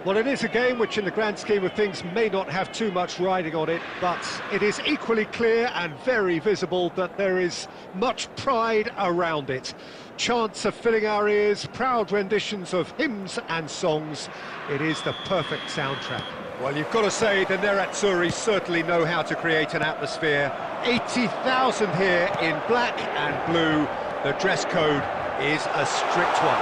Well, it is a game which, in the grand scheme of things, may not have too much riding on it, but it is equally clear and very visible that there is much pride around it. Chants are filling our ears, proud renditions of hymns and songs. It is the perfect soundtrack. Well, you've got to say the Nerazzurri certainly know how to create an atmosphere. 80,000 here in black and blue. The dress code is a strict one.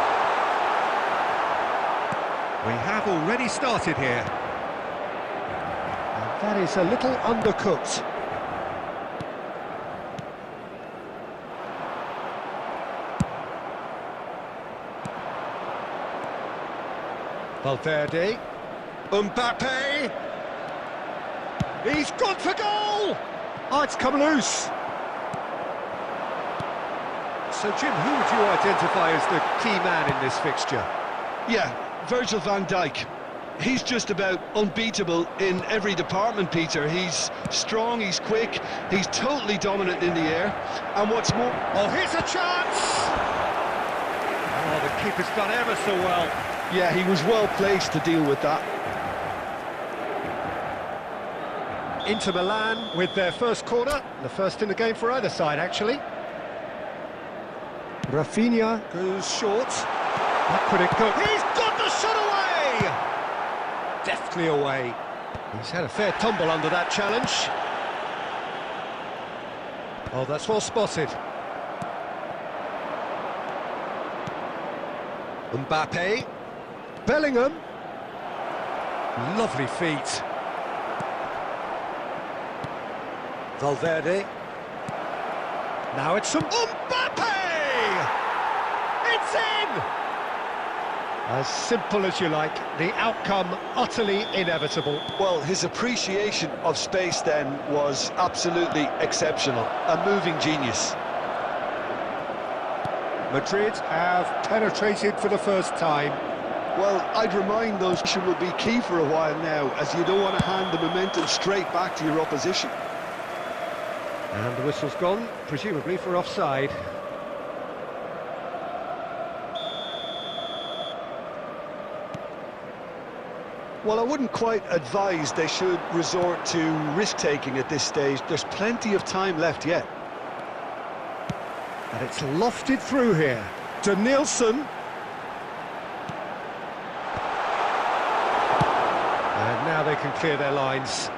We have already started here. And that is a little undercooked. Valverde. Mbappe. He's gone for goal! Oh, it's come loose. So, Jim, who would you identify as the key man in this fixture? Yeah, Virgil van Dijk. He's just about unbeatable in every department, Peter. He's strong, he's quick, he's totally dominant in the air. And what's more... Oh, here's a chance! Oh, the keeper's done ever so well. Yeah, he was well placed to deal with that. Inter Milan with their first corner, the first in the game for either side, actually. Rafinha goes short. That could it go? He's got the shot away! Deftly away. He's had a fair tumble under that challenge. Oh, that's well spotted. Mbappe. Bellingham. Lovely feet. Valverde. Now it's some Mbappe! It's in! As simple as you like, the outcome utterly inevitable. Well, his appreciation of space then was absolutely exceptional. A moving genius. Madrid have penetrated for the first time. Well, I'd remind those who will be key for a while now, as you don't want to hand the momentum straight back to your opposition. And the whistle's gone, presumably for offside. Well, I wouldn't quite advise they should resort to risk-taking at this stage. There's plenty of time left yet. And it's lofted through here. To Nielsen. And now they can clear their lines.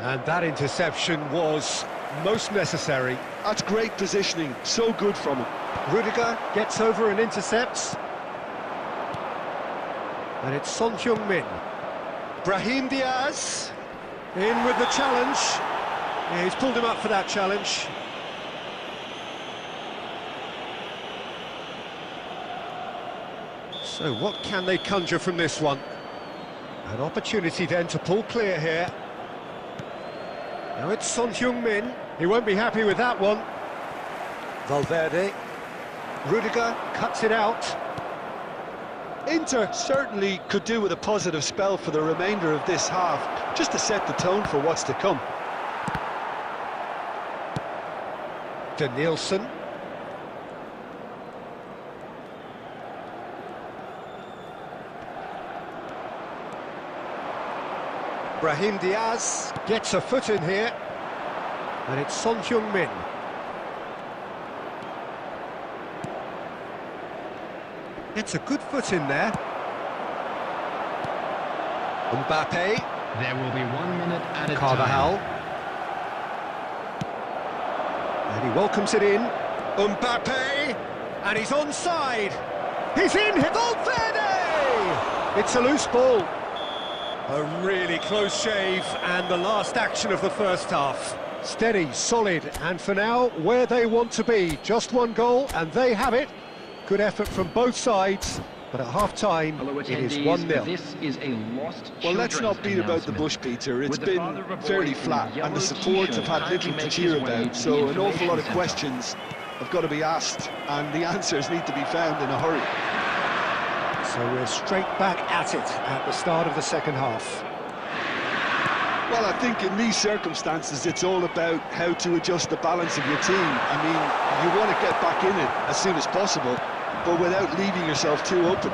And that interception was most necessary. That's great positioning, so good from him. Rudiger gets over and intercepts. And it's Son Heung-min. Brahim Diaz in with the challenge. Yeah, he's pulled him up for that challenge. So what can they conjure from this one? An opportunity then to pull clear here. Now it's Son Heung-min. He won't be happy with that one. Valverde. Rudiger cuts it out. Inter certainly could do with a positive spell for the remainder of this half, just to set the tone for what's to come. To Nielsen. Brahim Diaz gets a foot in here. And it's Son Heung-min. It's a good foot in there. Mbappe. There will be 1 minute at a Carvajal. time. And he welcomes it in. Mbappe. And he's onside. He's in. Valverde! It's a loose ball. A really close shave, and the last action of the first half. Steady, solid, and for now, where they want to be. Just one goal, and they have it. Good effort from both sides, but at half-time, it is 1-0. This is a lost. Well, let's not beat about the bush, Peter. It's been fairly flat, and the support have had little to cheer about, so an awful lot of questions have got to be asked, and the answers need to be found in a hurry. So we're straight back at it at the start of the second half. Well, I think in these circumstances, it's all about how to adjust the balance of your team. I mean, you want to get back in it as soon as possible, but without leaving yourself too open.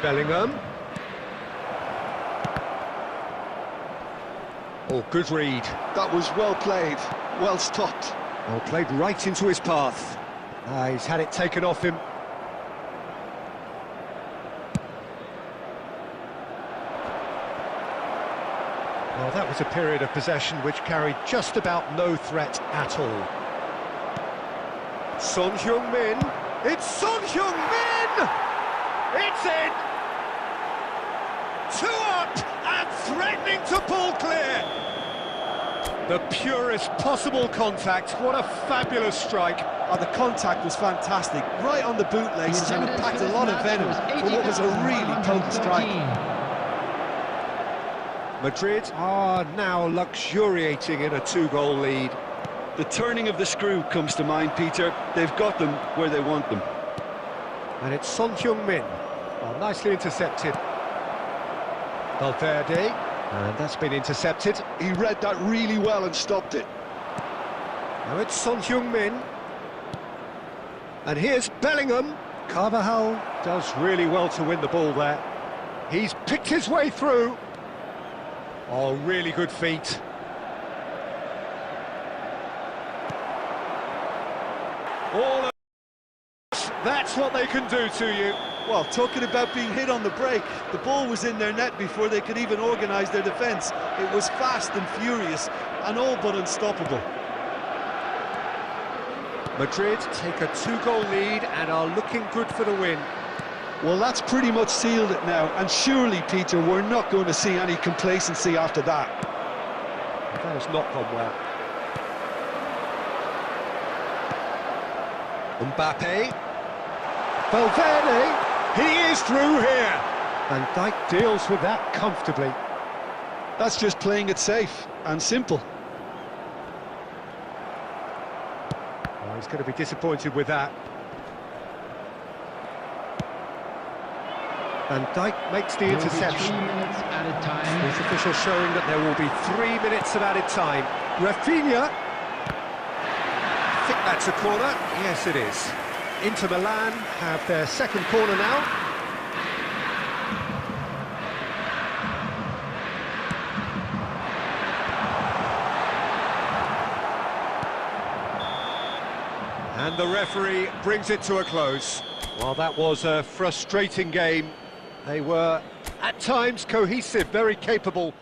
Bellingham. Oh, good read. That was well played, well stopped. Well, played right into his path. He's had it taken off him. Well, that was a period of possession which carried just about no threat at all. Son Heung-min. It's Son Heung-min! It's in! 2 up and threatening to pull clear. The purest possible contact. What a fabulous strike. Oh, the contact was fantastic, right on the bootlaces, and it packed a lot of venom for what was a really potent strike. Madrid are now luxuriating in a 2-goal lead. The turning of the screw comes to mind, Peter. They've got them where they want them. And it's Son Heung-min. Oh, nicely intercepted. Valverde, and that's been intercepted. He read that really well and stopped it. Now it's Son Heung-min. And here's Bellingham. Carvajal does really well to win the ball there. He's picked his way through. Oh, really good feet. All of that's what they can do to you. Well, talking about being hit on the break, the ball was in their net before they could even organise their defence. It was fast and furious, and all but unstoppable. Madrid take a 2-goal lead and are looking good for the win. Well, that's pretty much sealed it now, and surely, Peter, we're not going to see any complacency after that. That has not gone well. Mbappe. Valverde. He is through here. Van Dijk deals with that comfortably. That's just playing it safe and simple. Oh, he's going to be disappointed with that. Van Dijk makes the interception. 3 minutes added time. This official showing that there will be 3 minutes of added time. Rafinha. I think that's a corner. Yes, it is. Inter Milan have their second corner now. And the referee brings it to a close. Well, that was a frustrating game. They were, at times, cohesive, very capable.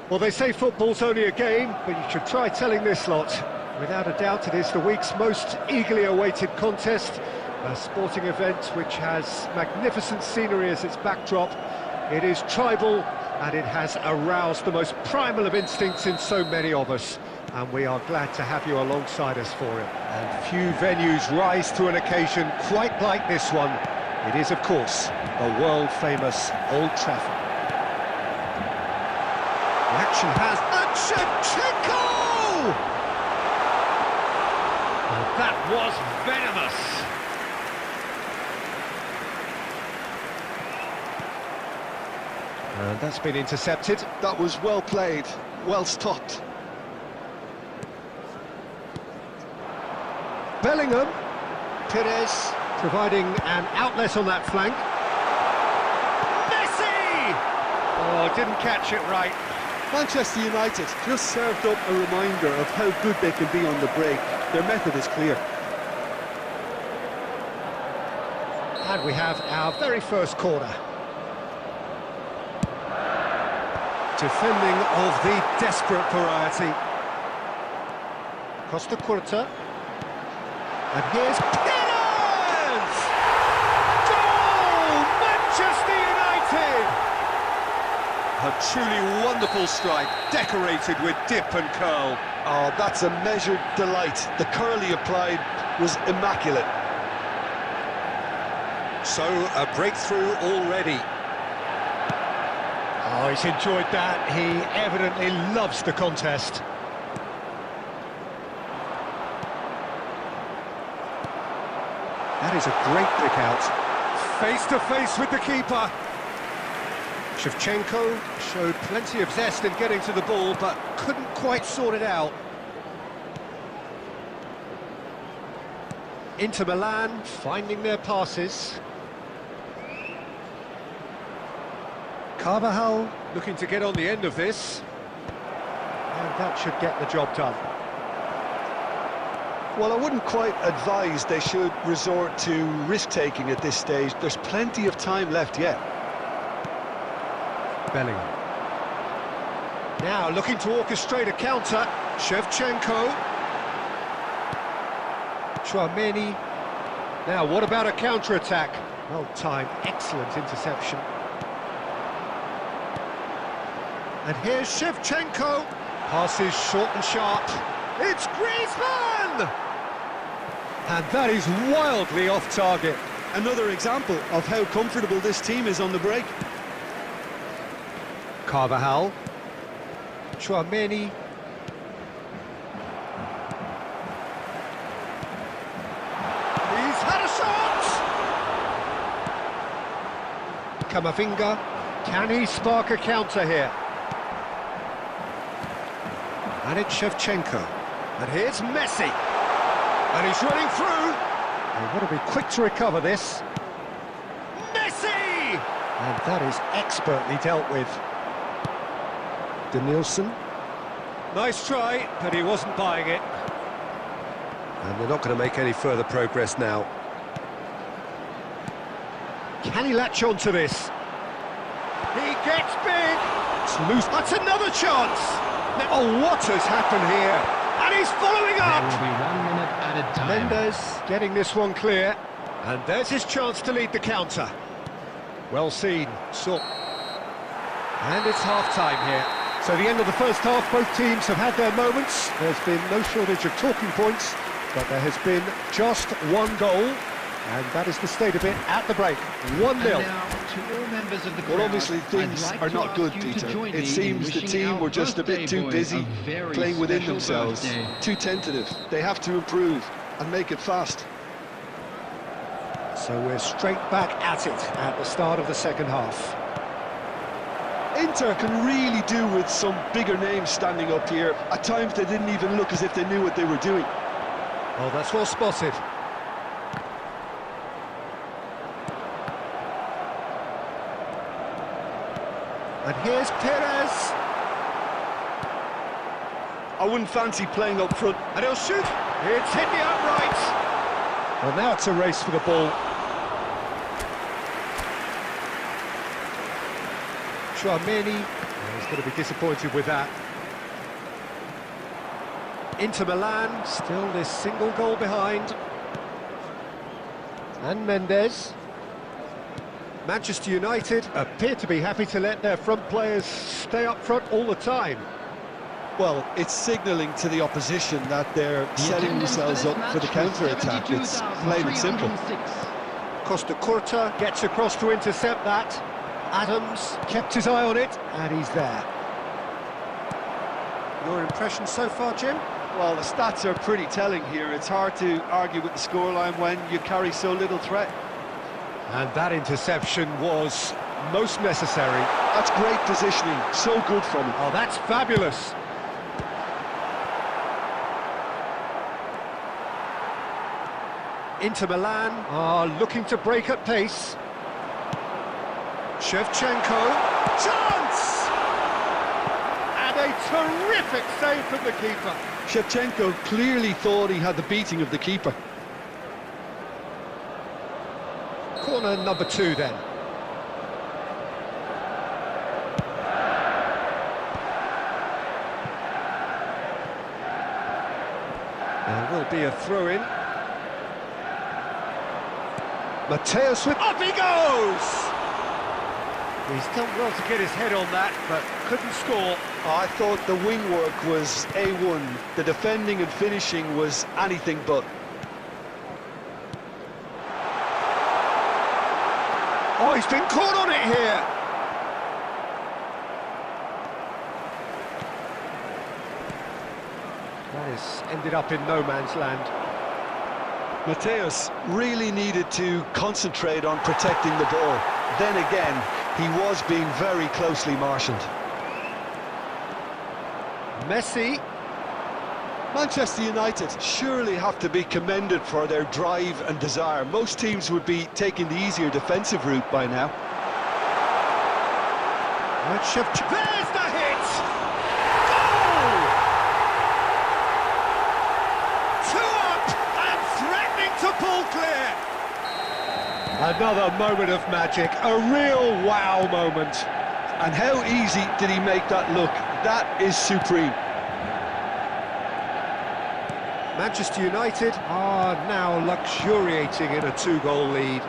Well, they say football's only a game, but you should try telling this lot. Without a doubt, it is the week's most eagerly awaited contest, a sporting event which has magnificent scenery as its backdrop. It is tribal, and it has aroused the most primal of instincts in so many of us. And we are glad to have you alongside us for it. And few venues rise to an occasion quite like this one. It is, of course, the world-famous Old Trafford. The action has... And Shevchenko! Well, that was venomous. And that's been intercepted. That was well played, well stopped. Bellingham. Perez providing an outlet on that flank. Messi! Oh, didn't catch it right. Manchester United just served up a reminder of how good they can be on the break. Their method is clear. And we have our very first corner. Defending of the desperate variety. Costa Curta. And here's Perez! Goal! Manchester United! A truly wonderful strike, decorated with dip and curl. Oh, that's a measured delight. The curl he applied was immaculate. So, a breakthrough already. Oh, he's enjoyed that. He evidently loves the contest. That is a great pick out. Face to face with the keeper. Shevchenko showed plenty of zest in getting to the ball, but couldn't quite sort it out. Inter Milan finding their passes. Carvajal looking to get on the end of this. And that should get the job done. Well, I wouldn't quite advise they should resort to risk-taking at this stage. There's plenty of time left yet. Bellingham. Now looking to orchestrate a counter. Shevchenko. Tchouaméni. Now what about a counter-attack? Well timed, excellent interception. And here's Shevchenko. Passes short and sharp. It's Griezmann! And that is wildly off target. Another example of how comfortable this team is on the break. Carvajal. Tchouaméni. He's had a shot! Camavinga. Can he spark a counter here? And it's Shevchenko. And here's Messi. And he's running through. They've got to be quick to recover this. Messi! And that is expertly dealt with. Danielson. Nice try, but he wasn't buying it. And they're not going to make any further progress now. Can he latch on to this? He gets big. It's loose. That's another chance. Oh, what has happened here? And he's following up! There will be 1 minute added time. Mendes getting this one clear. And there's his chance to lead the counter. Well seen. And it's half-time here. So the end of the first half, both teams have had their moments. There's been no shortage of talking points, but there has been just one goal. And that is the state of it at the break. 1-0. And now, to all members of the crowd, Well, obviously things I'd like are to not ask good, you to Peter. join me It seems in the wishing team our were just a bit birthday too boy busy a very playing within special themselves. birthday. Too tentative. They have to improve and make it fast. So we're straight back at it at the start of the second half. Inter can really do with some bigger names standing up here. At times they didn't even look as if they knew what they were doing. Oh, that's well spotted. And here's Perez. I wouldn't fancy playing up front. And he'll shoot. It's hit the upright. Well, now it's a race for the ball. Tchouaméni. He's going to be disappointed with that. Inter Milan, still this single goal behind. And Mendes. Manchester United appear to be happy to let their front players stay up front all the time. Well, it's signalling to the opposition that they're setting themselves up for the counter-attack. It's plain and simple. Costa Curta gets across to intercept that. Adams kept his eye on it, and he's there. Your impression so far, Jim? Well, the stats are pretty telling here. It's hard to argue with the scoreline when you carry so little threat. And that interception was most necessary. That's great positioning, so good from him. Oh, that's fabulous. Into Milan are looking to break at pace. Shevchenko, chance! And a terrific save from the keeper. Shevchenko clearly thought he had the beating of the keeper. Corner number 2 then. There will be a throw-in. Mateus with... Up he goes! He's done well to get his head on that, but couldn't score. I thought the wing work was A1. The defending and finishing was anything but. Oh, he's been caught on it here! That has ended up in no man's land. Mateus really needed to concentrate on protecting the ball. Then again, he was being very closely marshalled. Messi. Manchester United surely have to be commended for their drive and desire. Most teams would be taking the easier defensive route by now. There's the hit! Goal! 2 up and threatening to pull clear. Another moment of magic, a real wow moment. And how easy did he make that look? That is supreme. Manchester United are now luxuriating in a 2-goal lead.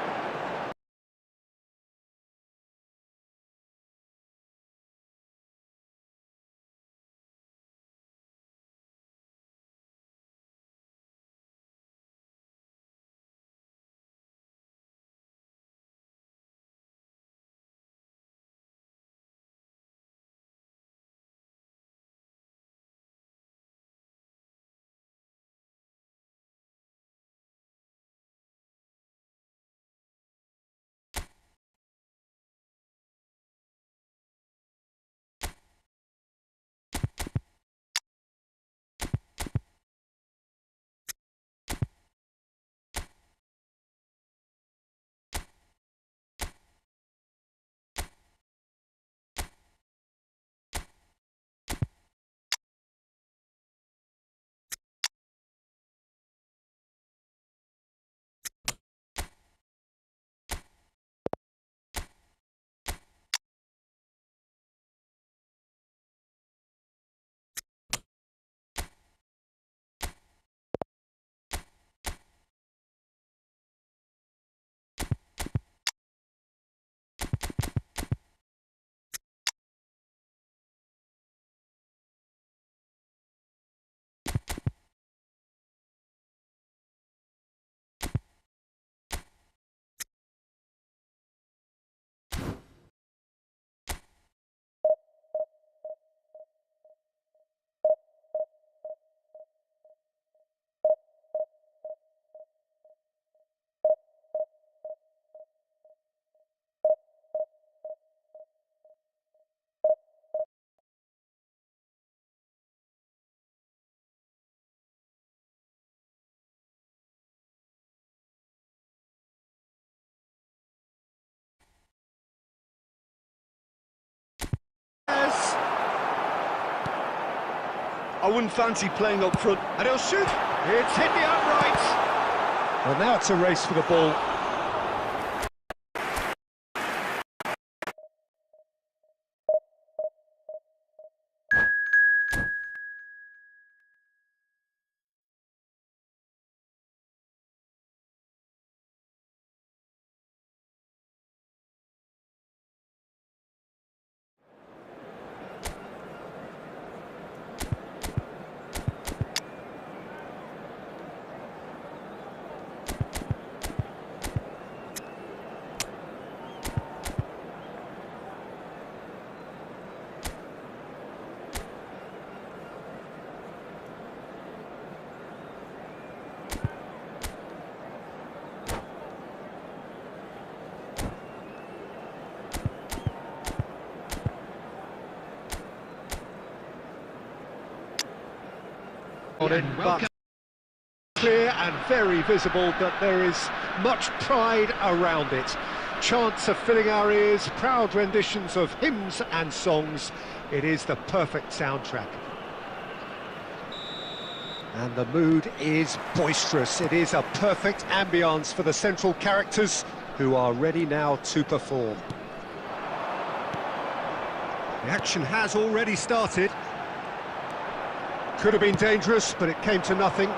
I wouldn't fancy playing up front. And he'll shoot. It's hit the upright. Well, now it's a race for the ball. on it, And but welcome. clear and very visible that there is much pride around it. Chants are filling our ears, proud renditions of hymns and songs. It is the perfect soundtrack. And the mood is boisterous. It is a perfect ambience for the central characters who are ready now to perform. The action has already started. Could have been dangerous, but it came to nothing.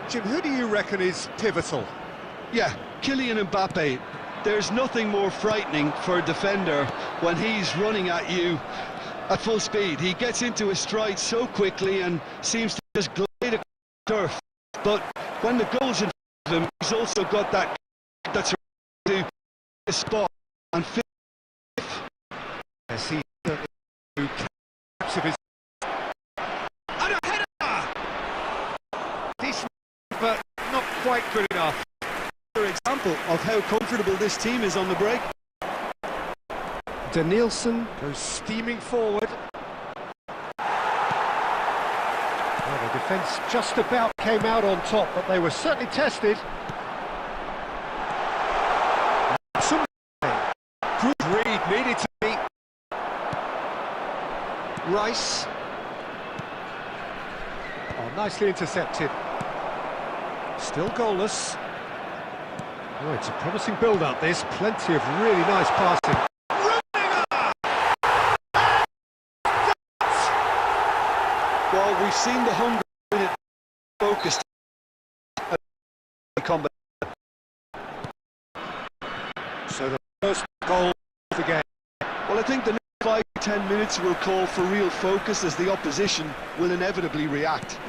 Jim, who do you reckon is pivotal? Yeah, Kylian Mbappe. There's nothing more frightening for a defender when he's running at you at full speed. He gets into his stride so quickly and seems to just glide across the turf. But when the goal's in front of him, he's also got that that's to a spot and fit. Yes, he caps of his and a header! Decent, but not quite good enough. Another example of how comfortable this team is on the break. Danielson goes steaming forward. Well, the defence just about came out on top, but they were certainly tested. Some good read needed to be. Rice. Oh, nicely intercepted. Still goalless. Oh, it's a promising build-up, this. Plenty of really nice passing. Well, we've seen the hunger in it focused. So the first goal of the game. Well, I think the next 5-10 minutes will call for real focus as the opposition will inevitably react.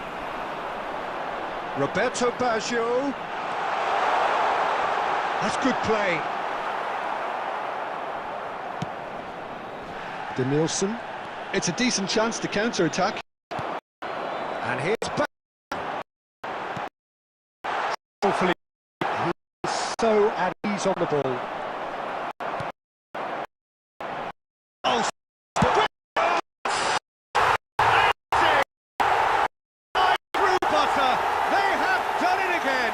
Roberto Baggio. That's good play. Danielson. It's a decent chance to counter-attack. And here's back. Hopefully, he's so at ease on the ball. Oh, through butter. They have done it again.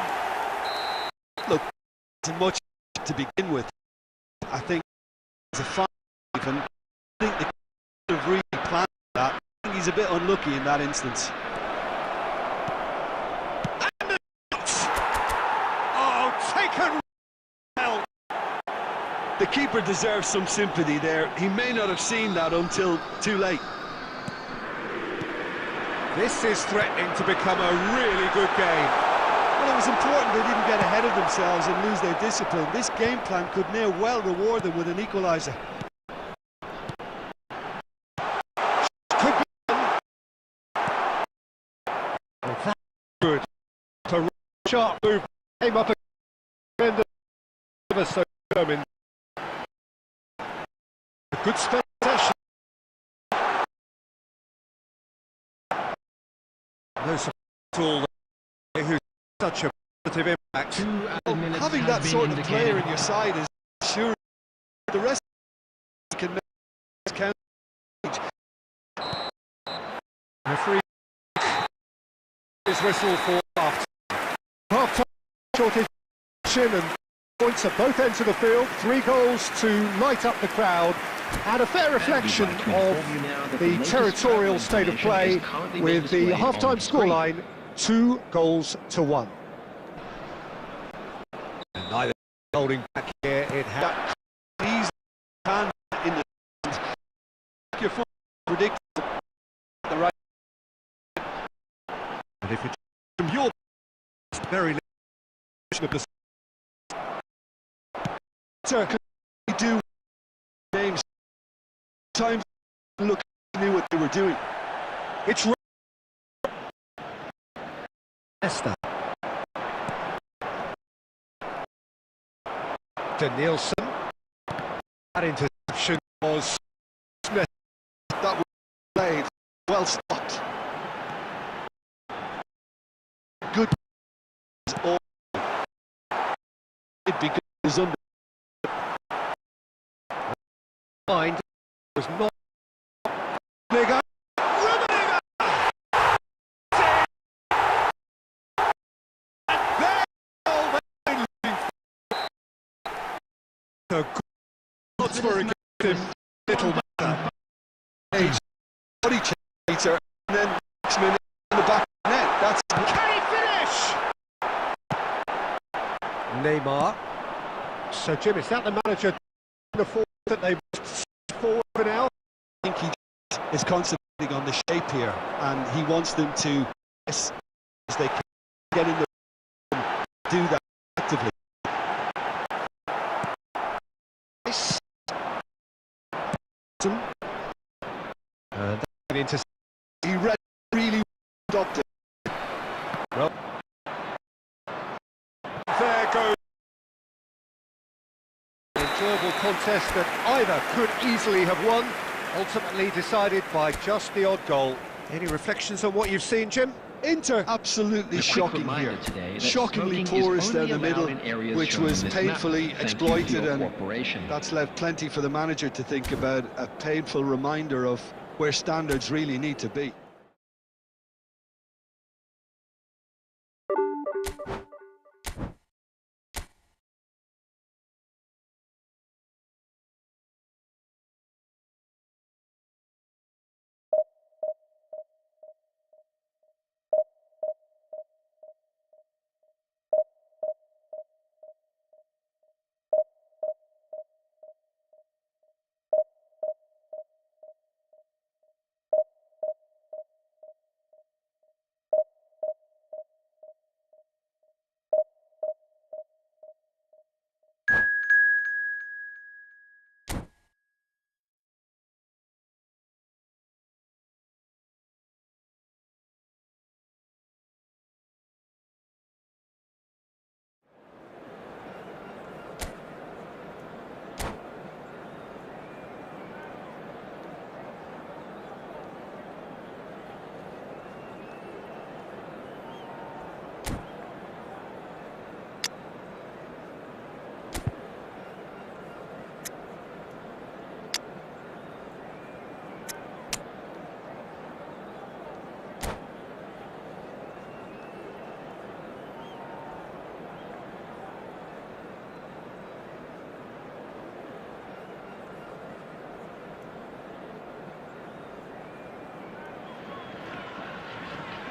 Look, it's much to begin with. I think it's a fine even. I think they could have really planned that. I think he's a bit unlucky in that instance. Oh, taken well. The keeper deserves some sympathy there. He may not have seen that until too late. This is threatening to become a really good game. Well, it was important they didn't get ahead of themselves and lose their discipline. This game plan could now well reward them with an equaliser. Could be good. A sharp move came up again. So determined. A good possession. No surprise at all. Who's such a positive impact. 2 added minutes Having have that been sort of indicated. player in your side is sure the rest can make count. Referee his whistle for half-time shortage and points at both ends of the field. 3 goals to light up the crowd, and a fair reflection of the territorial state of play with the half-time scoreline 2-1. And neither holding back here. It has These hands in the your foot predict the right. and if it's from your very of the They do games. Times look knew what they were doing. it's Esther. Danielson. That interception was Smith. That was played. Well stopped. Good. All. It'd be good as under. mind was not bigger. Odds for against him, little matter. Body chaser, and then next minute in the back of the net. That's Can he finish? Neymar. So Jim, is that the manager that they forward for now? I think he is concentrating on the shape here, and he wants them to, as they can, get in the room, do that actively. And into He read really stopped it. well, there goes an enjoyable contest that either could easily have won, ultimately decided by just the odd goal. Any reflections on what you've seen, Jim? Inter absolutely shocking here. Shockingly porous down the middle, which was painfully exploited, and that's left plenty for the manager to think about. A painful reminder of where standards really need to be.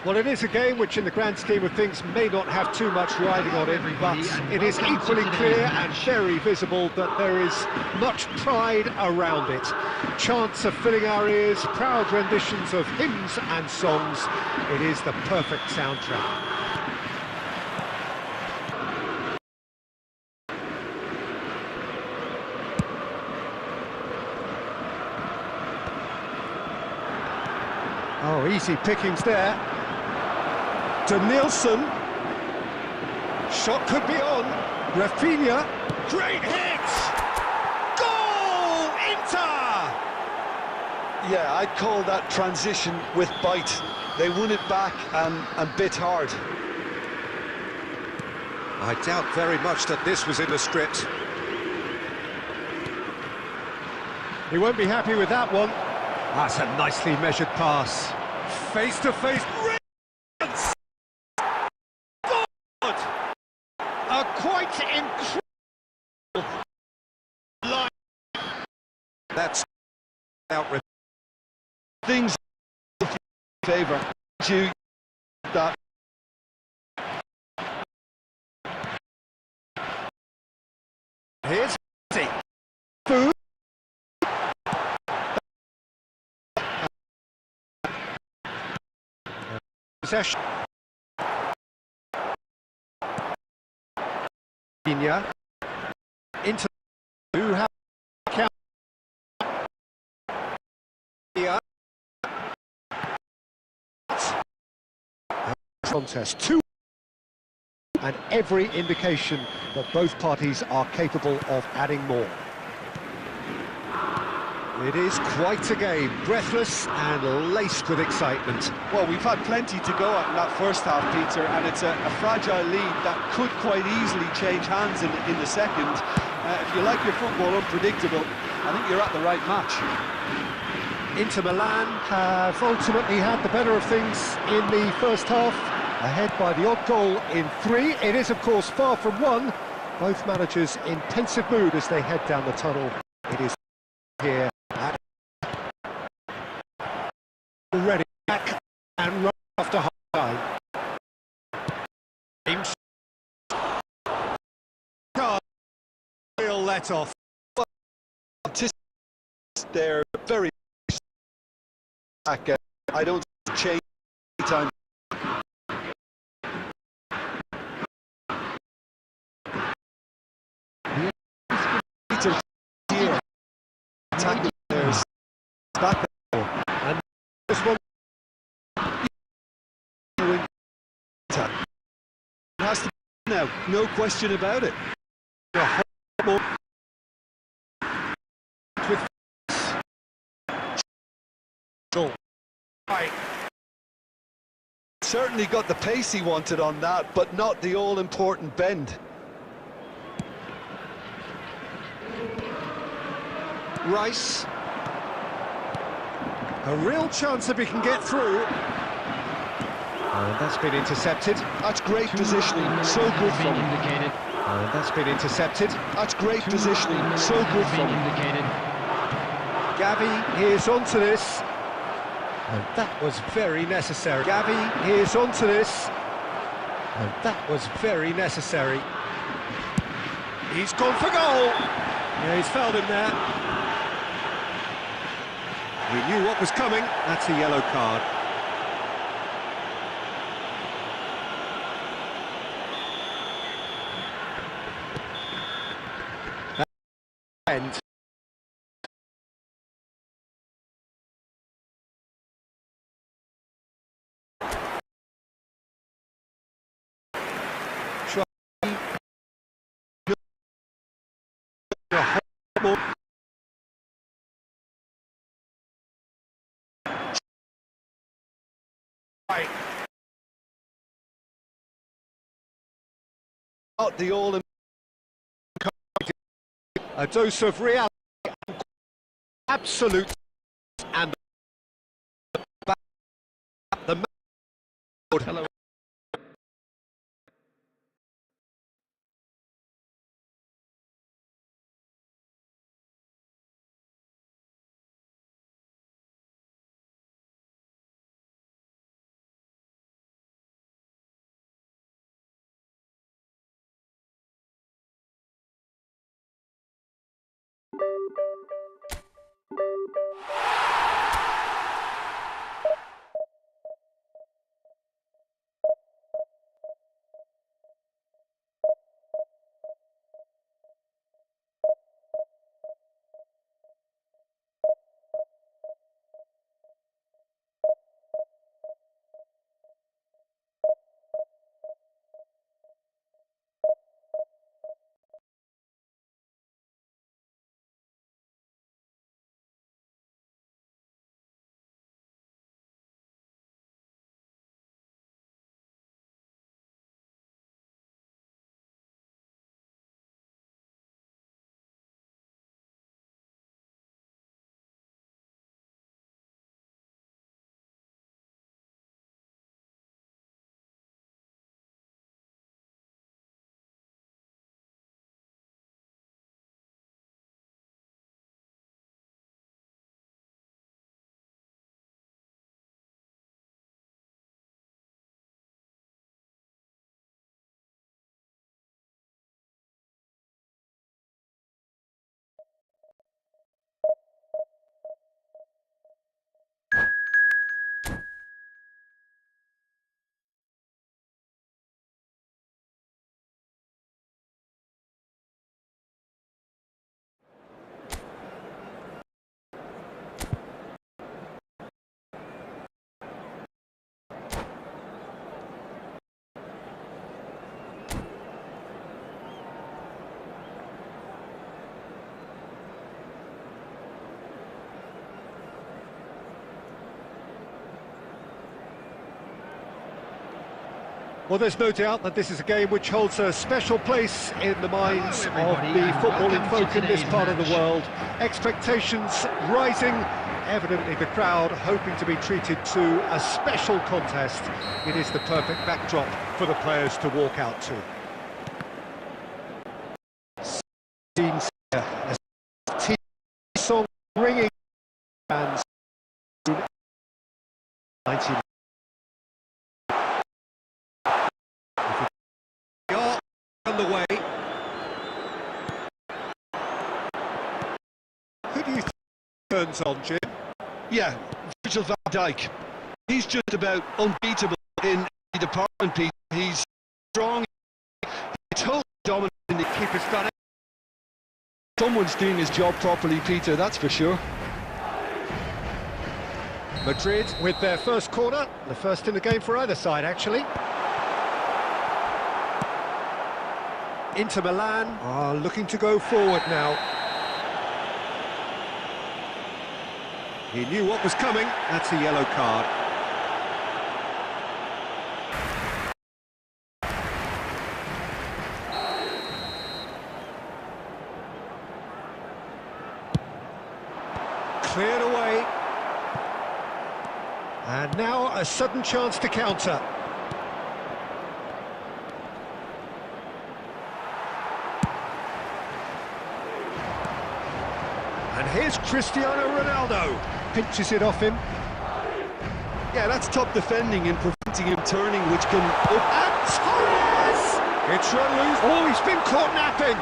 Well, it is a game which in the grand scheme of things may not have too much riding on it, but it is equally clear and very visible that there is much pride around it. Chants are filling our ears, proud renditions of hymns and songs. It is the perfect soundtrack. Oh, easy pickings there. To Nielsen. Shot could be on. Rafinha. Great hit! Goal! Inter! Yeah, I'd call that transition with bite. They won it back and bit hard. I doubt very much that this was in the script. He won't be happy with that one. That's a nicely measured pass. Face to face. A quite incredible line. That's out. Things in favour. You that. Here's food. Possession. Into who have count contest 2 and every indication that both parties are capable of adding more. It is quite a game, breathless and laced with excitement. Well, we've had plenty to go at in that first half, Peter, and it's a fragile lead that could quite easily change hands in the second. If you like your football unpredictable, I think you're at the right match. Inter Milan have ultimately had the better of things in the first half, ahead by the odd goal in 3. It is, of course, far from 1. Both managers in pensive mood as they head down the tunnel. It is here at already back and right after half time. Real let off. They're very back. I don't change time. Here, attacking players back And this one has to be now, no question about it. with goal. Right. Certainly got the pace he wanted on that, but not the all-important bend. Rice. A real chance if he can get through. And that's been intercepted. That's great positioning, so good from him. Indicated. And that's been intercepted. That's great positioning, so good from him. Indicated. Gavi is onto this. And that was very necessary. Gavi is onto this. And that was very necessary. He's gone for goal. Yeah, he's fouled him there. He knew what was coming. That's a yellow card. End. Right. Not the all. A dose of reality, absolute, and the Hello. Well, there's no doubt that this is a game which holds a special place in the minds of everybody, the and footballing welcome folk to in this today's part of the match. world. Expectations rising, evidently the crowd hoping to be treated to a special contest. It is the perfect backdrop for the players to walk out to. Scenes here as team song ringing and 90 on the way. Who do you think turns on, Jim? Yeah, Virgil van Dijk. He's just about unbeatable in the department, Pete. He's strong, he's totally dominant in the Keeper's done it. Someone's doing his job properly, Peter, that's for sure. Madrid with their first corner, the first in the game for either side, actually. Inter Milan are looking to go forward now. He knew what was coming. That's a yellow card. Cleared away. And now a sudden chance to counter. And here's Cristiano Ronaldo. Pinches it off him. Yeah, that's top defending and preventing him turning, which can... And Torres! It's run loose. Oh, he's been caught napping.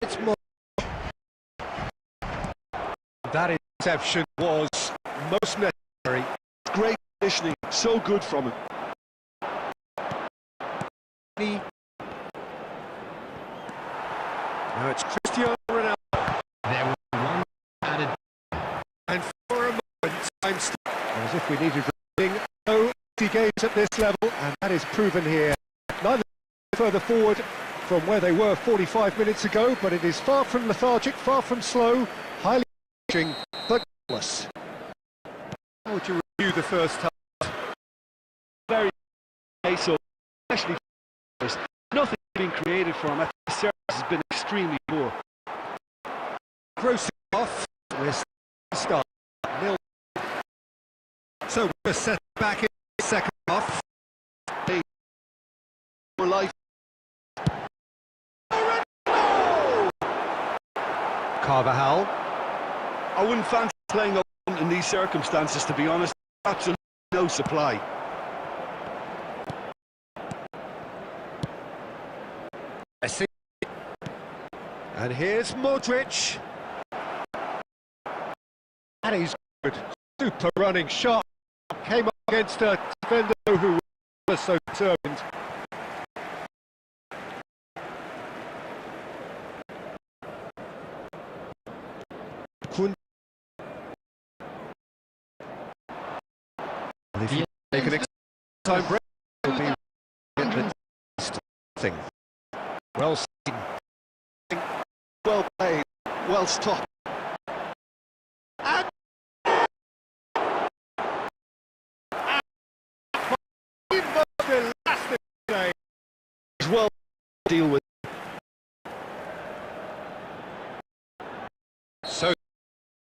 It's more. That interception was most necessary. Great conditioning, so good from him. Now it's Cristiano Ronaldo. There was one added. And for a moment, as if we needed running. No easy games at this level, and that is proven here. Neither further forward from where they were 45 minutes ago, but it is far from lethargic, far from slow, highly pushing, but goalless. How would you review the first half? Very so, especially there's nothing being created for him. I think the service has been extremely poor. Grossing off, we're start nil. So we're set back in the second half. For life. Carvajal. I wouldn't fancy playing up in these circumstances, to be honest. Absolutely no supply. And here's Modric. And he's good. Super running shot. Came up against a defender who was so determined. And if you take an time break, it'll be the thing. Well seen. Well played, well stopped. Well deal with. So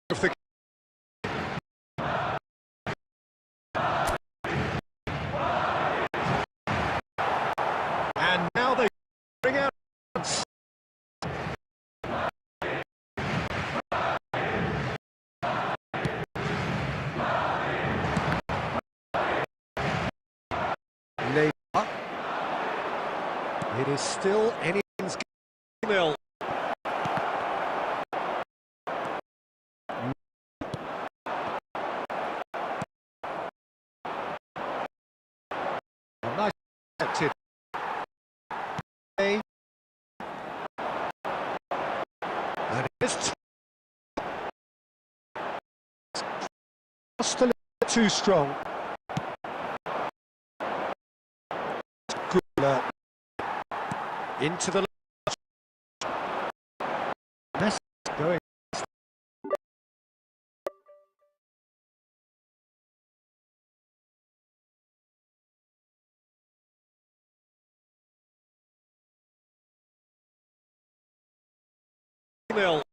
if the and now they bring out Neymar. It is still anyone's nil. Nice accepted. And it's just a little too strong. Good. Into the 0-0.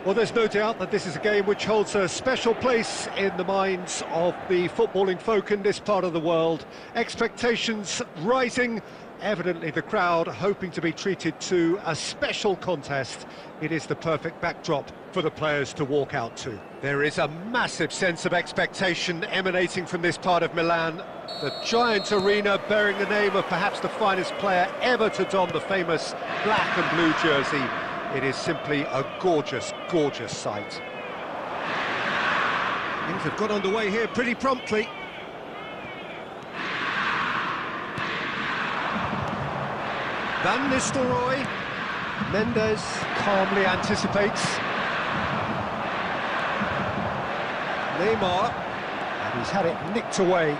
Well, there's no doubt that this is a game which holds a special place in the minds of the footballing folk in this part of the world. Expectations rising, evidently the crowd hoping to be treated to a special contest. It is the perfect backdrop for the players to walk out to. There is a massive sense of expectation emanating from this part of Milan. The giant arena bearing the name of perhaps the finest player ever to don the famous black and blue jersey. It is simply a gorgeous, gorgeous sight. Things have got underway here pretty promptly. Van Nistelrooy. Mendes calmly anticipates. Neymar. And he's had it nicked away.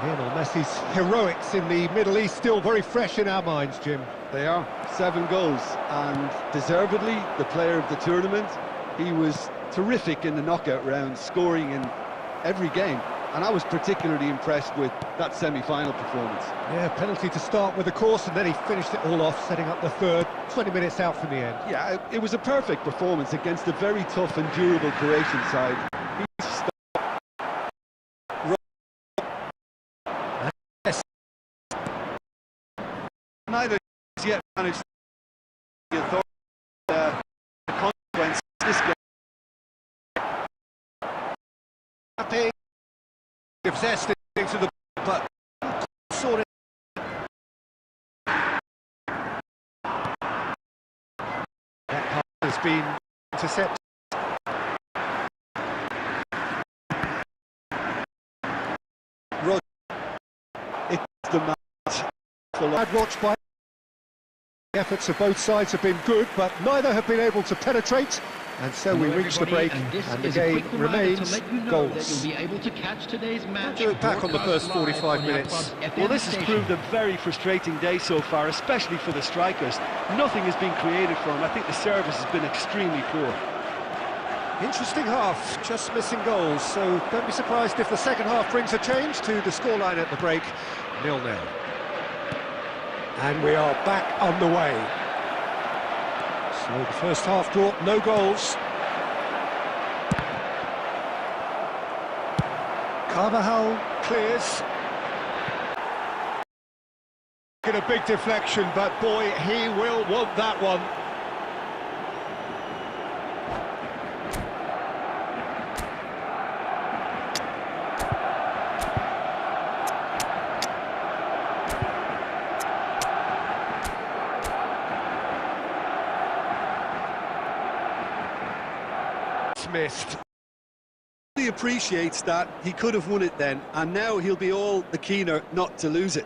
Lionel Messi's heroics in the Middle East still very fresh in our minds, Jim. They are. 7 goals, and deservedly the player of the tournament. He was terrific in the knockout round, scoring in every game. And I was particularly impressed with that semi-final performance. Yeah, penalty to start with, of course, and then he finished it all off, setting up the third, 20 minutes out from the end. Yeah, it was a perfect performance against a very tough and durable Croatian side. Yes. Neither has yet managed to authority the consequence of this game. Happy, obsessed into the but sort of. That pass has been intercepted. It's the match. I'd watch by. The efforts of both sides have been good, but neither have been able to penetrate, and so we reach the break, and the game remains goalless. You'll be able to catch today's match. Do it back on the first 45 minutes. Well, this has proved a very frustrating day so far, especially for the strikers. Nothing has been created for them. I think the service has been extremely poor. Interesting half, just missing goals, so don't be surprised if the second half brings a change to the scoreline at the break, 0-0. And we are back on the way. So the first half brought no goals. Carvajal clears. Get a big deflection, but boy, he will want that one. Missed. He appreciates that he could have won it then, and now he'll be all the keener not to lose it.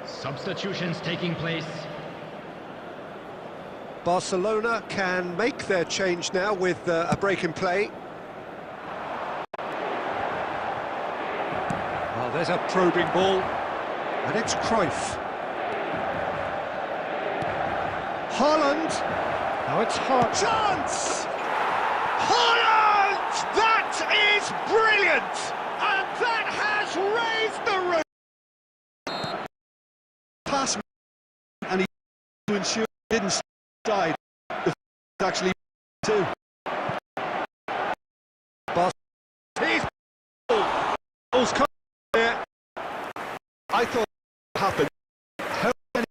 Substitutions taking place. Barcelona can make their change now with a break in play. Oh, there's a probing ball, and it's Cruyff. Haaland. Now it's Hart. Chance! Haaland! That is brilliant! And that has raised the roof. Pass, and he to ensure he didn't side. The actually too. He's balls come there. I thought it happened. How many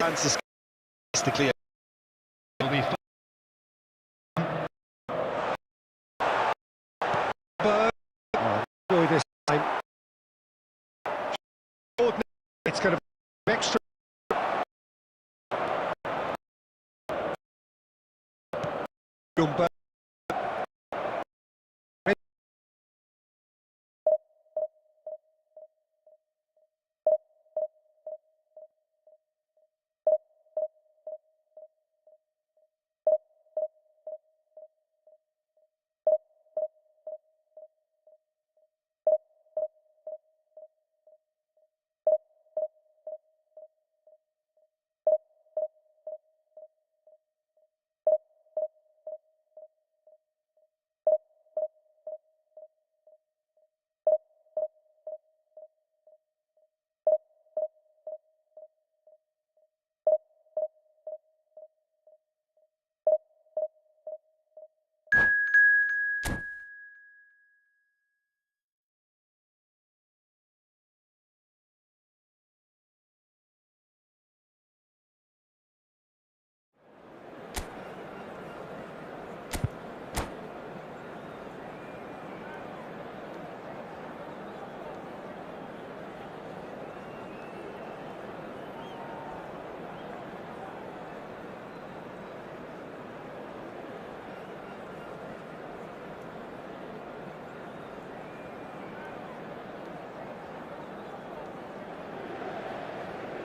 chances to clear? Will be fun. Enjoy this time. It's going to be extra.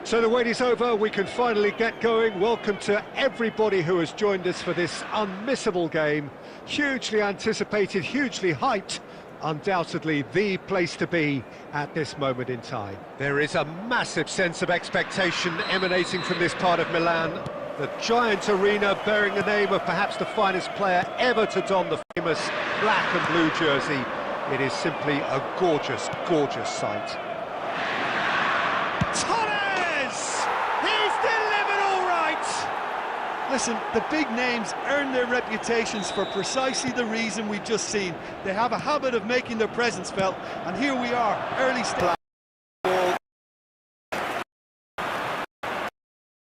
So the wait is over, we can finally get going. Welcome to everybody who has joined us for this unmissable game. Hugely anticipated, hugely hyped. Undoubtedly the place to be at this moment in time. There is a massive sense of expectation emanating from this part of Milan. The giant arena bearing the name of perhaps the finest player ever to don the famous black and blue jersey. It is simply a gorgeous, gorgeous sight. Listen, the big names earn their reputations for precisely the reason we've just seen. They have a habit of making their presence felt, and here we are, early stage. I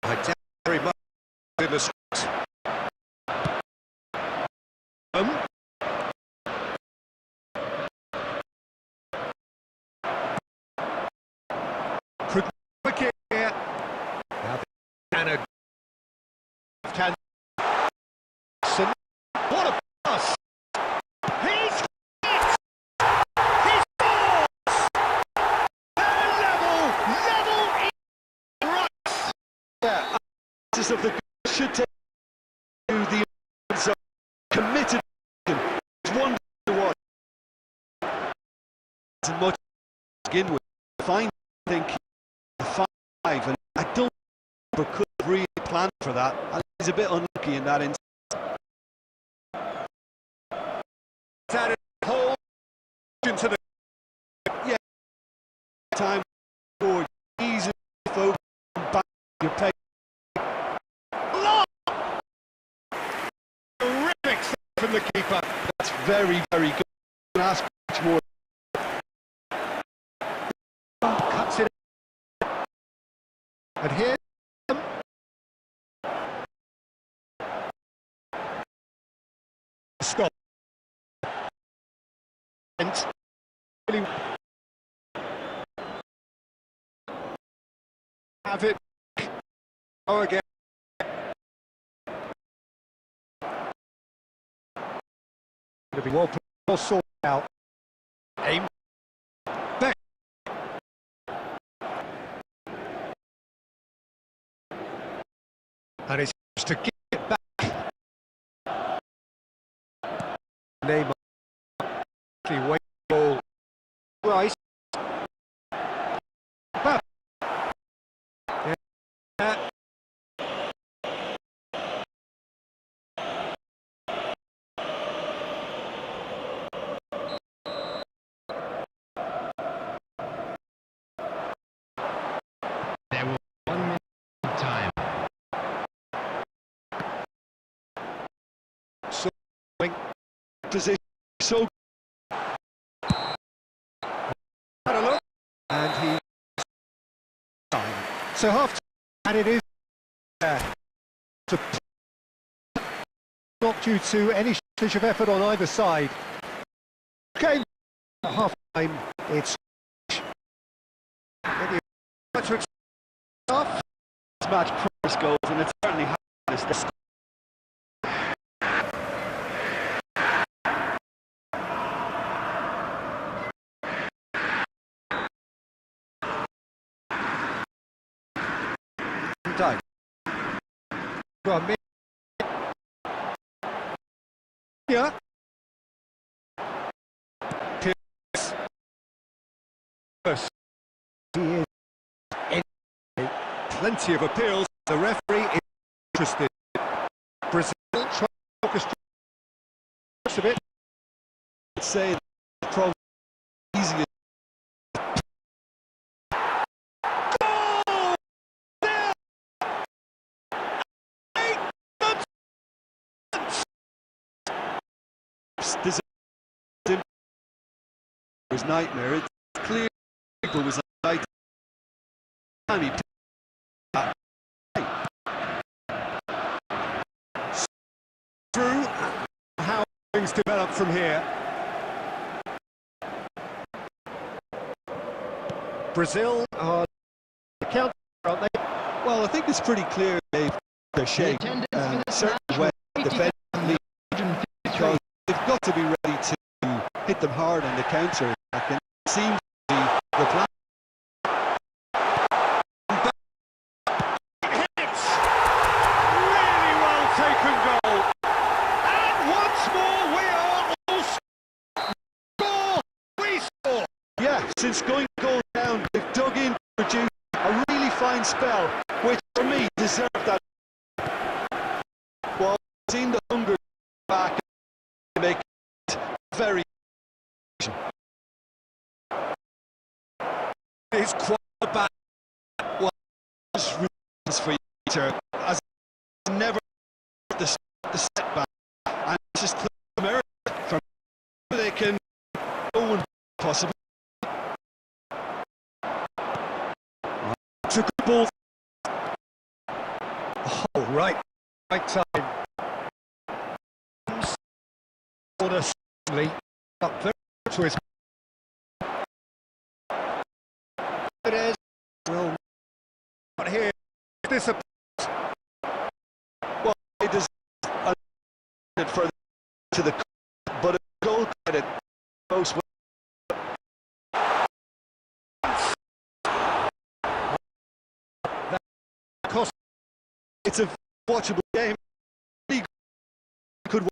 doubt very much in the street. Quick here. Now the left-hand. What a pass! He's hit! He scores! Level right. Yeah, of the should take to the zone. Committed. It's one to watch. And much to begin with. Fine, I think 5, and I don't think could have really planned for that. I think he's a bit unlucky in that instance. Added whole into the Time forward, easy focus, back your pace. Terrific from the keeper. That's very, very good. Ask much more. Cuts it. And here. Stop. And really have it. Oh, again. Going to be well sorted out. Aim. Back. And it's to get it back. Neymar. Wait ball. Rice. Back. Yeah. There will be 1 minute of time. So Position so. had a look, and he so half, and it is to not due to any shortage of effort on either side. Game at half time. It's Match price goals, and it's certainly happened this. Time. Go on, yeah. Pierce. First. He is in plenty of appeals. The referee is interested. Brazil trying to focus a bit. I'd say probably easier. This was nightmare. It's clear people was outside. And he picked that. Through how things develop from here. Brazil are the counter, aren't they? Well, I think it's pretty clear they've their shape. Certainly when defensively, because they've got to be ready to hit them hard on the counter. It seems to be the plan. since going goal down, they've dug in to produce a really fine spell, which for me deserved that. Well, seen the hunger back to make it very. It's quite bad. Well, there's reasons for you, as never the setback, and it's just America from they can go and possibly. It's a good ball. Oh, right time. Corner suddenly up very to his. It is. Well, not here. This a Well, it is for to the but a goal credit most. It's a watchable game. Could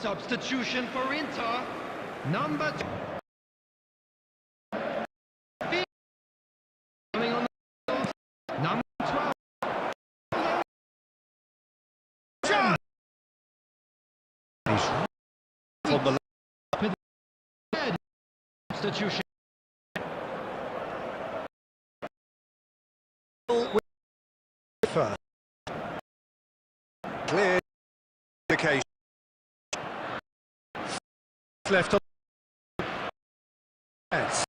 Substitution for Inter, number 2. Coming on the field, number 12. from the Substitution. first. Clear indication. Left on. Yes.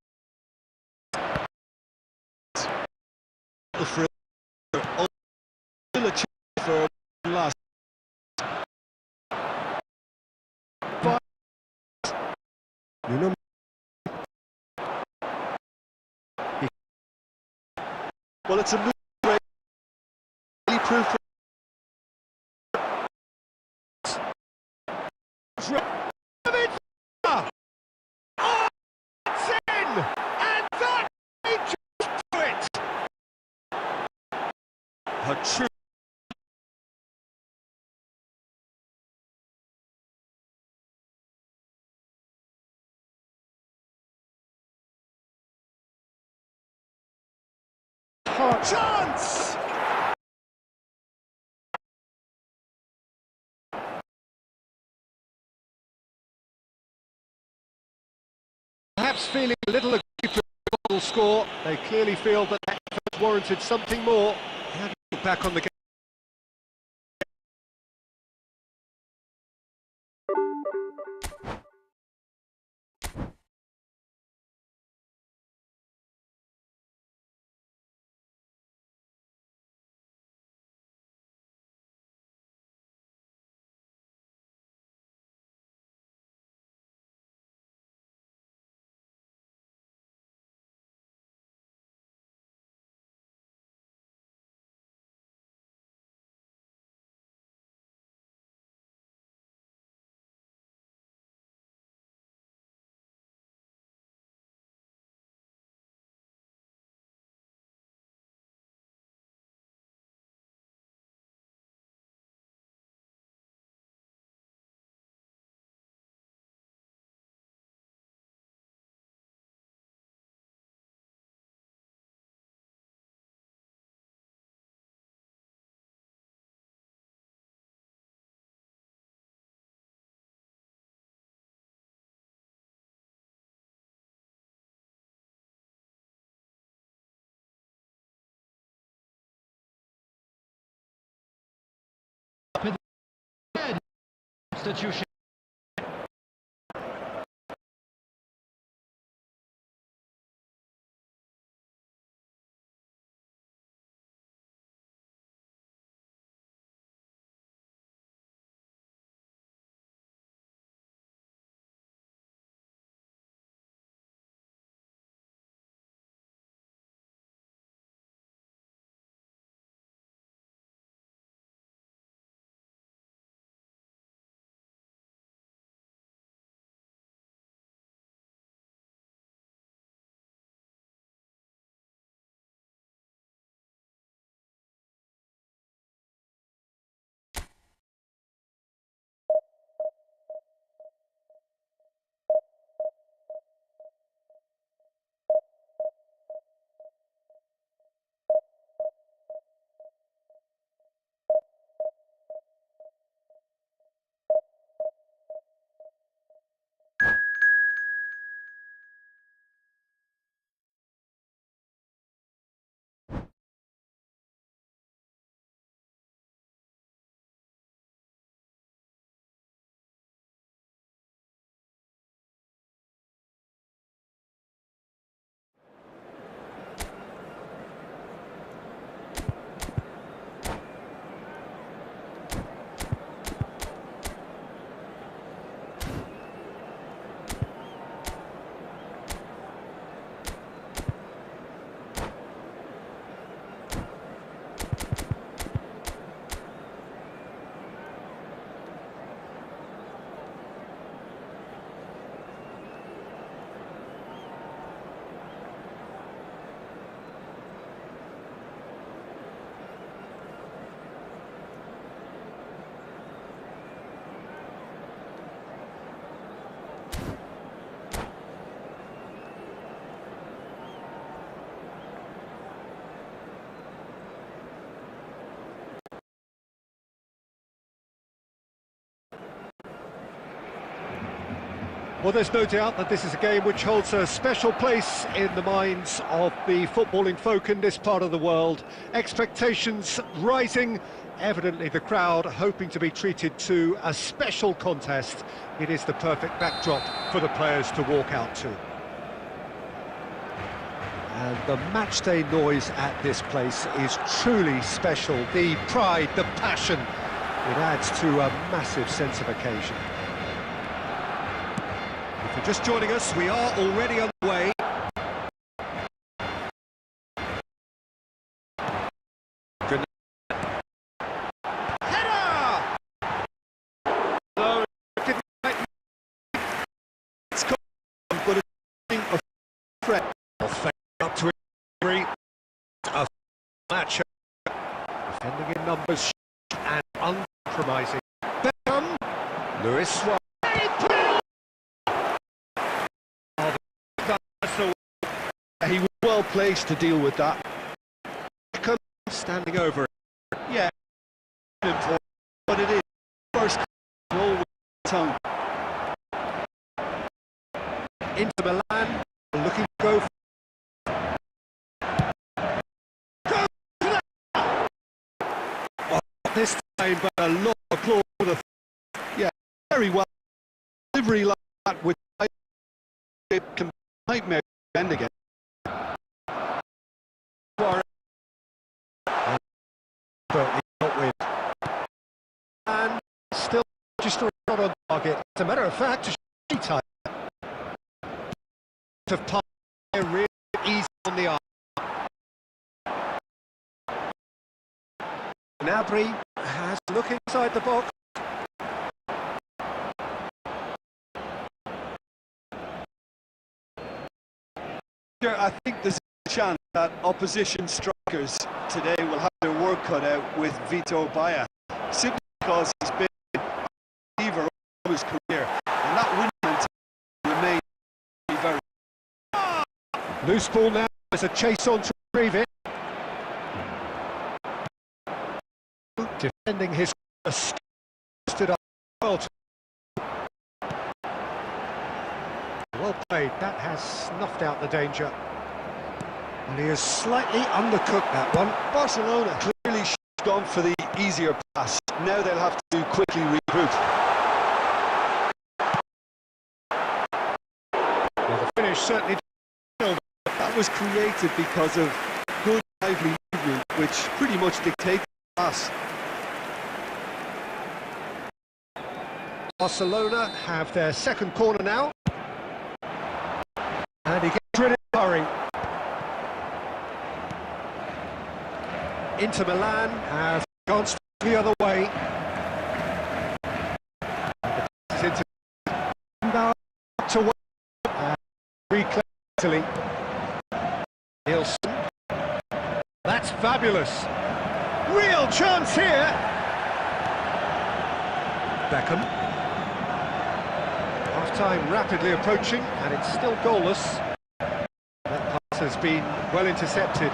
for still a chance for last. Well, it's a move. Really proof. A true. Chance! Perhaps feeling a little aggrieved with the goal score. They clearly feel that that effort warranted something more. Back on the game. Substitution. Well, there's no doubt that this is a game which holds a special place in the minds of the footballing folk in this part of the world. Expectations rising, evidently the crowd hoping to be treated to a special contest. It is the perfect backdrop for the players to walk out to. And the matchday noise at this place is truly special. The pride, the passion, it adds to a massive sense of occasion. If you're just joining us, we are already underway. Good. Header! No, It's come, but it's a threat. Up to it. A match. Defending in numbers and uncompromising. Beckham. Lewis Suarez. He was well placed to deal with that. Beckham standing over it. Yeah, important, but it is first always tongue. Into Milan, looking to go for this time, but a lot of applause for the... Yeah, very well. Delivery like that with it can nightmare end again. And still just a shot on target. As a matter of fact, a shot of pass really easy on the arm. Gnabry has a look inside the box. I think there's a chance that opposition strikers today will have their work cut out with Vito Baia, simply because he's been a receiver all his career, and that winning remains very... Loose ball now, there's a chase on to retrieve it. Defending his stood up well played, that has snuffed out the danger. And he has slightly undercooked that one. Barcelona clearly gone for the easier pass. Now they'll have to quickly regroup. Well, the finish certainly... That was created because of good lively movement, which pretty much dictates the pass. Barcelona have their second corner now. And he gets rid of a hurry. Inter Milan have gone the other way. Into to win and reclaim Italy. Nielsen. That's fabulous. Real chance here. Beckham. Half-time rapidly approaching, and it's still goalless. That pass has been well intercepted.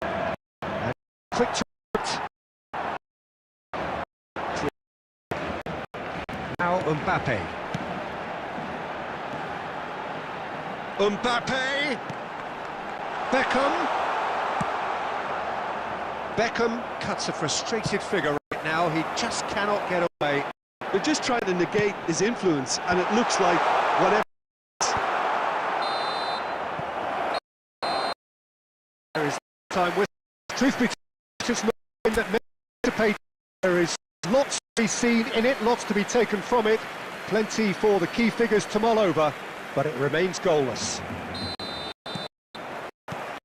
And quick to it. Now Mbappe. Mbappe! Beckham! Beckham cuts a frustrated figure right now. He just cannot get away. They're just trying to negate his influence, and it looks like whatever. There is time with truth be told, it's not that anticipate. There is lots to be seen in it, lots to be taken from it, plenty for the key figures to mull over, but it remains goalless.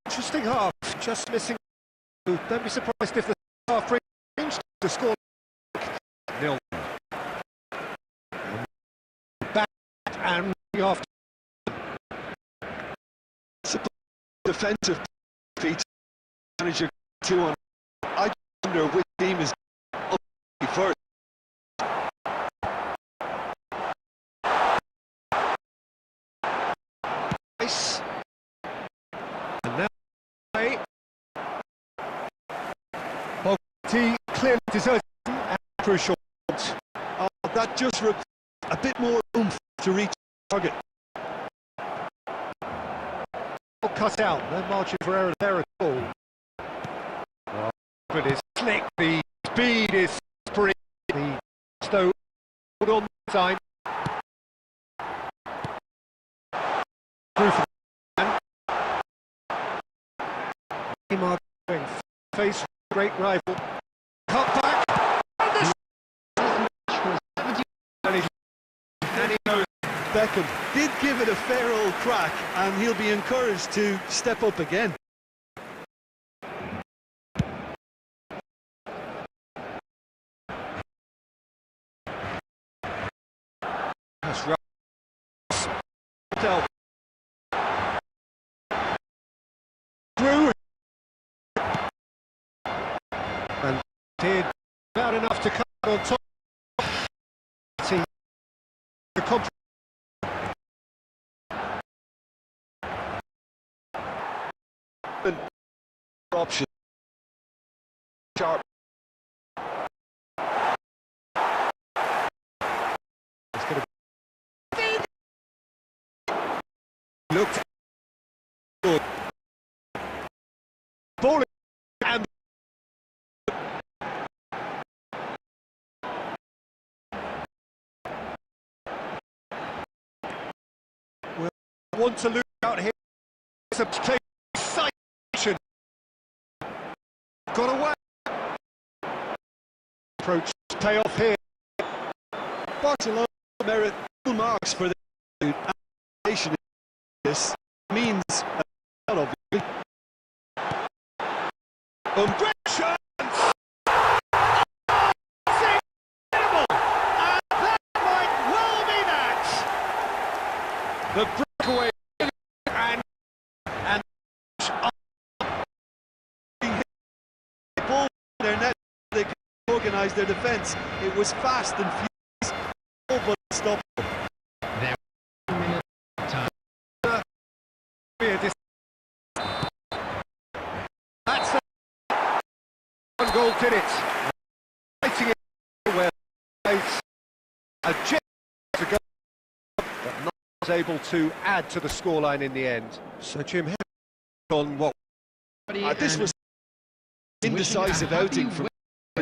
Interesting half, just missing. Don't be surprised if the half range to score 0. Back and after. Defensive feet, manager 2-on. I wonder which team is up first. Nice. And now, Bogti clearly deserves a crucial. That just requires a bit more oomph to reach target. Cut out, no margin for error there at all. Oh, but it's slick, the speed is free, the Stowe hold on time. Through for Neymar going face great rival. Cut back, and he knows. Beckham did give it a fair old crack, and he'll be encouraged to step up again. That's right. Through and did about enough to cut on top. See the control. Option. Sharp. It's going to looked good. Ball and we'll want to lose out here. It's a excitation. Got away. Approach pay off here. Barcelona merit full marks for the application. This means a lot, obviously. Great chance! Incredible! And that might well be that! The breakaway and ball in their net, they can organise their defence. It was fast and furious, all but unstoppable. There 1 minute time. That's the one goal did it. Fighting it where it's a jet to go, but not able to add to the scoreline in the end. So Jim, on what? This was indecisive outing from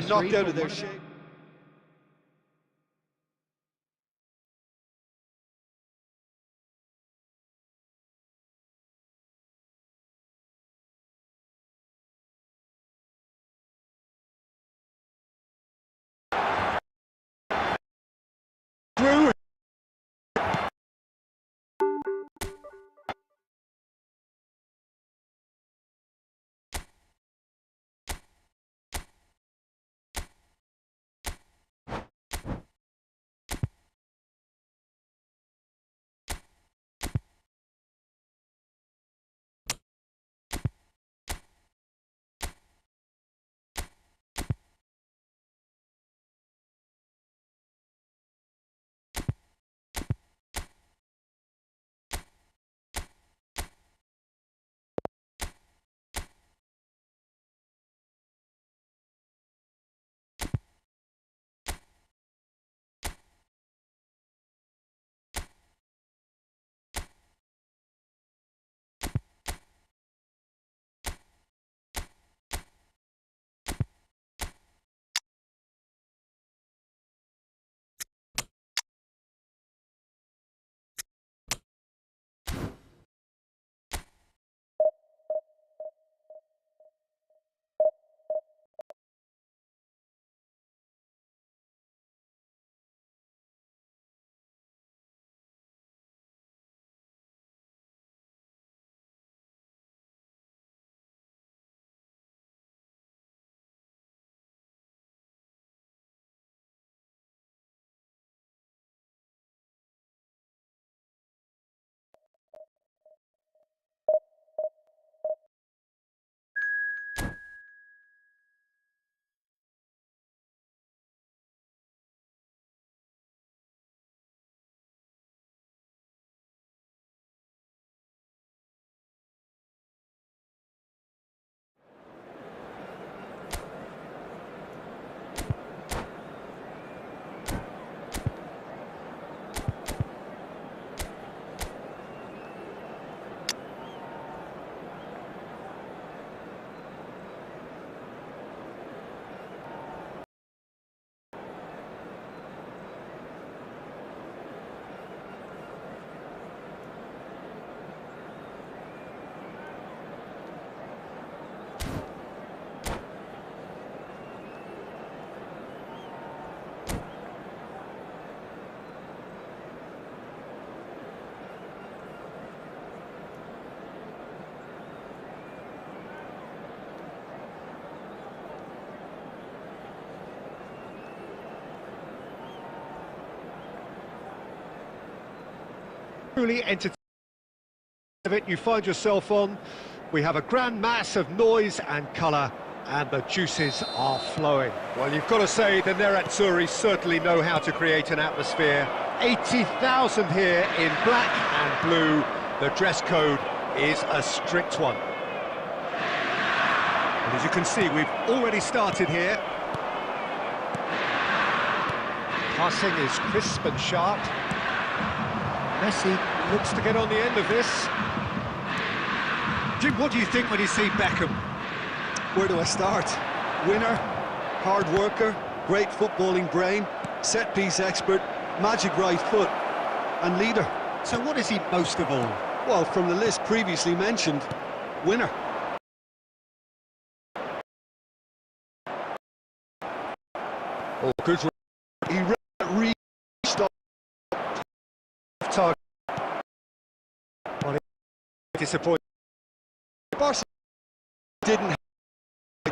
knocked out of their shape. Through truly entertaining it you find yourself on. We have a grand mass of noise and colour, and the juices are flowing. Well, you've got to say the Nerazzurri certainly know how to create an atmosphere. 80,000 here in black and blue. The dress code is a strict one. And as you can see, we've already started here. Passing is crisp and sharp. Messi looks to get on the end of this. Jim, what do you think when you see Beckham? Where do I start? Winner, hard worker, great footballing brain, set-piece expert, magic right foot, and leader. So what is he most of all? Well, from the list previously mentioned, winner. Oh, good. He really stopped. Target. Well, disappointing. Barcelona didn't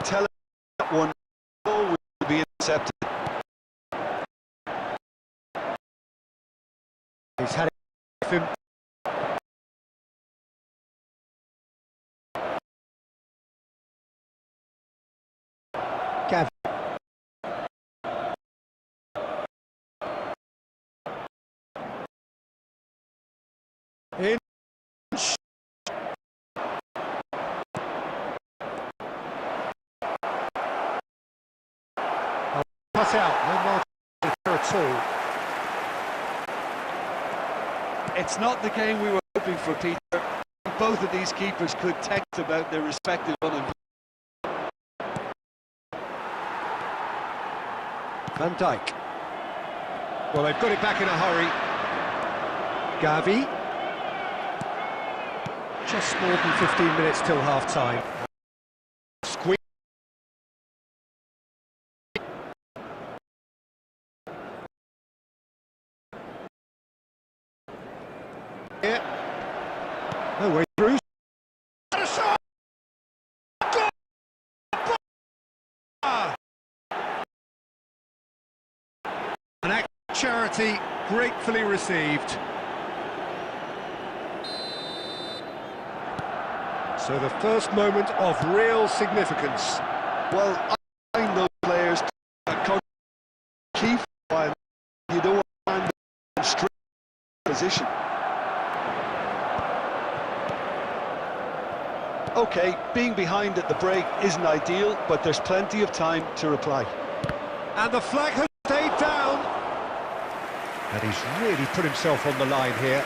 tell him that one goal will be intercepted. He's had it with him. Gavi. In. Pass out, no margin at all. It's not the game we were hoping for, Peter. Both of these keepers could text about their respective unemployment. Van Dijk. Well, they've got it back in a hurry. Gavi. Just more than 15 minutes till half-time. Squeeze. Yeah. No way through. And a shot! Goal! An act of charity gratefully received. So the first moment of real significance. Well, I find those players key while you don't want to find them in straight position. Okay, being behind at the break isn't ideal, but there's plenty of time to reply. And the flag has stayed down. And he's really put himself on the line here.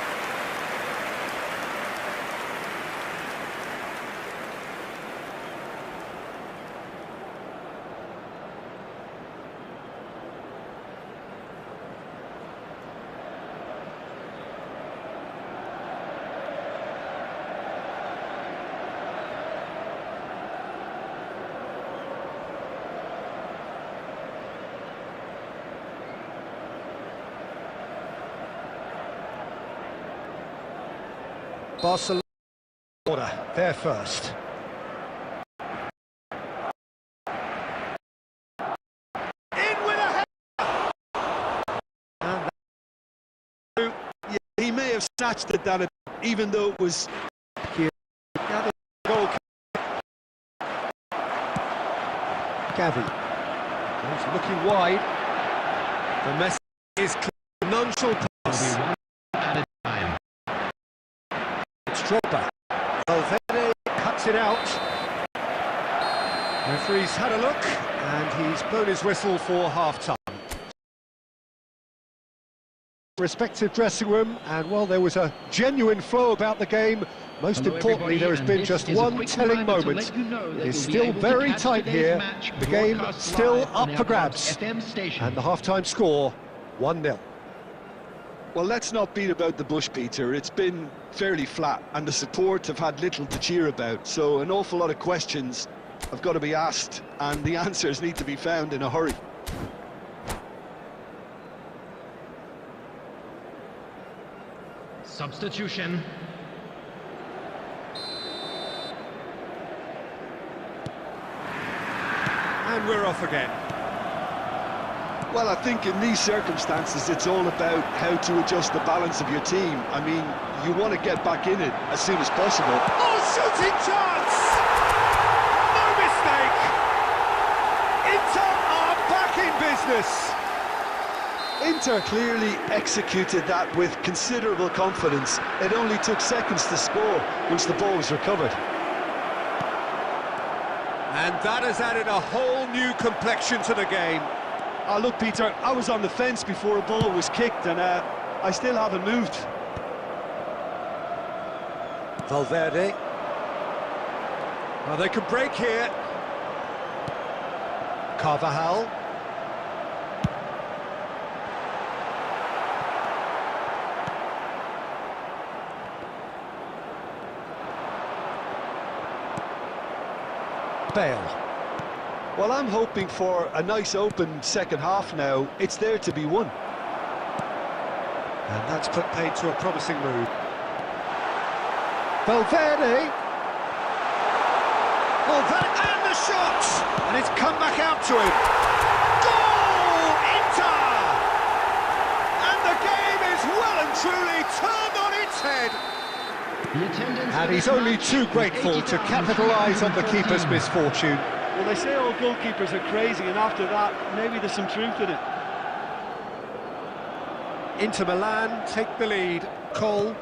Barcelona, they're first. In with a header! And yeah, he may have snatched it down, even though it was here. Goal. Gavi. He's looking wide. The message is clear. Nonchalant pass. Drogba. Valverde cuts it out. Referee's had a look and he's blown his whistle for half-time. Respective dressing room, and while there was a genuine flow about the game, most importantly there has been just one telling moment. It is still very tight here, the game still up for grabs, and the half-time score 1-0. Well, let's not beat about the bush, Peter. It's been fairly flat, and the support have had little to cheer about. So an awful lot of questions have got to be asked, and the answers need to be found in a hurry. Substitution. And we're off again. Well, I think in these circumstances, it's all about how to adjust the balance of your team. I mean, you want to get back in it as soon as possible. Oh, shooting chance! No mistake! Inter are back in business! Inter clearly executed that with considerable confidence. It only took seconds to score once the ball was recovered. And that has added a whole new complexion to the game. Oh, look, Peter, I was on the fence before a ball was kicked, and I still haven't moved. Valverde. Well, they can break here. Carvajal. Bale. Well, I'm hoping for a nice open second half now. It's there to be won. And that's put paid to a promising move. Valverde. Oh, and the shot! And it's come back out to him. Goal! Inter! And the game is well and truly turned on its head. And he's only too grateful to capitalise on the keeper's misfortune. Well, they say all goalkeepers are crazy, and after that, maybe there's some truth in it. Inter Milan take the lead. Cole.